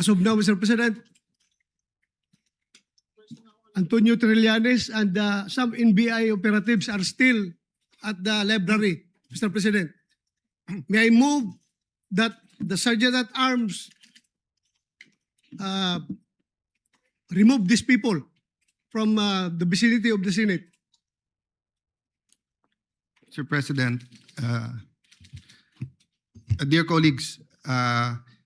As of now, Mr. President, Antonio Trillanes and some NBI operatives are still at the library, Mr. President. May I move that the Sergeant at Arms remove these people from the vicinity of the Senate? Mr. President, dear colleagues,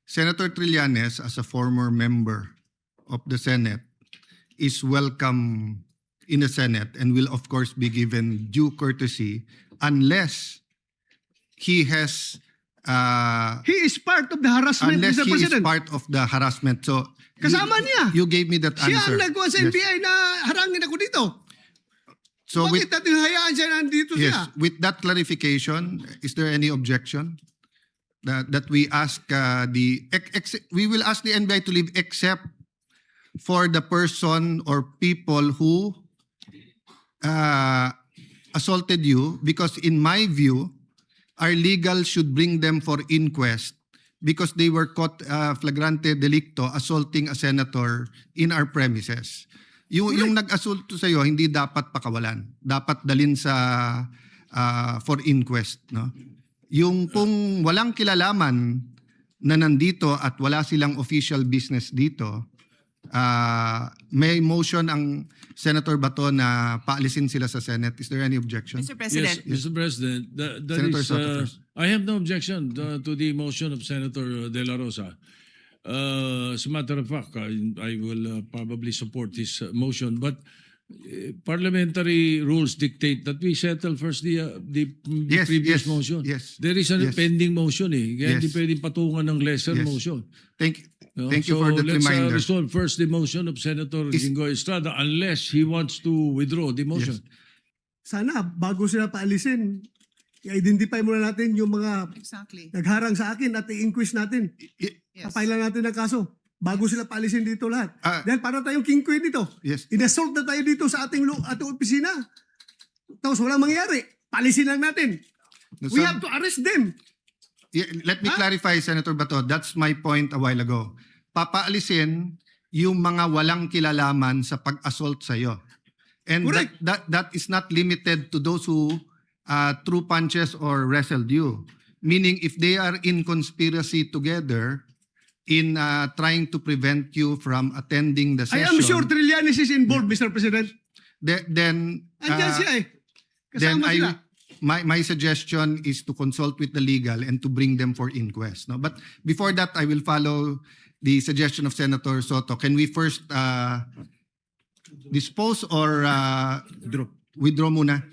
Senator Trillanes, as a former member of the Senate, is welcome in the Senate and will of course be given due courtesy unless he has He is part of the harassment, unless Mr. he President. is part of the harassment. So Kasama niya. you gave me that Siya answer. ang nagkuha sa Yes. NBI na harangin ako dito. So Bakit natin hayaan siya nandito yes, siya? with that clarification, is there any objection that we ask we will ask the NBI to leave except for the person or people who assaulted you, because in my view, our legal should bring them for inquest because they were caught flagrante delicto assaulting a senator in our premises. Yung nag-assault sa iyo hindi dapat pakawalan. Dapat dalin sa for inquest, no? Yung kung walang kilalaman na nandito at wala silang official business dito, may motion ang Senator Bato na paalisin sila sa Senate. Is there any objection? Mr. President. Yes, Mr. President. That Senator is, Soto first. I have no objection to the motion of Senator De La Rosa. As a matter of fact, I will probably support his motion, but parliamentary rules dictate that we settle first the Yes, previous yes, motion. yes, There is a yes. pending motion Kaya hindi Yes. pwedeng patungan ng lesser Yes. motion. Thank No? you for that let's reminder. resolve first the motion of Senator Jinggoy Estrada unless he wants to withdraw the motion. Sana, bago sila paalisin, i-identify muna natin yung mga Exactly. nagharang sa akin at i-inquest natin. Yes. Kapailan natin ng kaso. Bago sila paalisin dito lahat. Dahil para tayong king queen dito. Yes. Inassault na tayo dito sa ating opisina. Tapos walang mangyari. Paalisin lang natin. We have to arrest them. Yeah, let me clarify, Senator Bato. That's my point a while ago. Papaalisin yung mga walang kilalaman sa pag-assault sa iyo. And Correct. that is not limited to those who threw punches or wrestled you. Meaning, if they are in conspiracy together in trying to prevent you from attending the I session, am sure Trillanes is involved, Mr. President. then Andyan siya then Kasama sila. my suggestion is to consult with the legal and to bring them for inquest. No? But before that, I will follow the suggestion of Senator Soto. Can we first dispose or withdraw muna?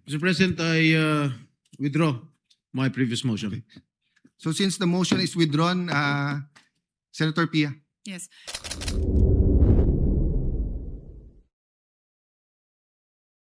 Mr. President, I withdraw my previous motion. So since the motion is withdrawn, Senator Pia. Yes.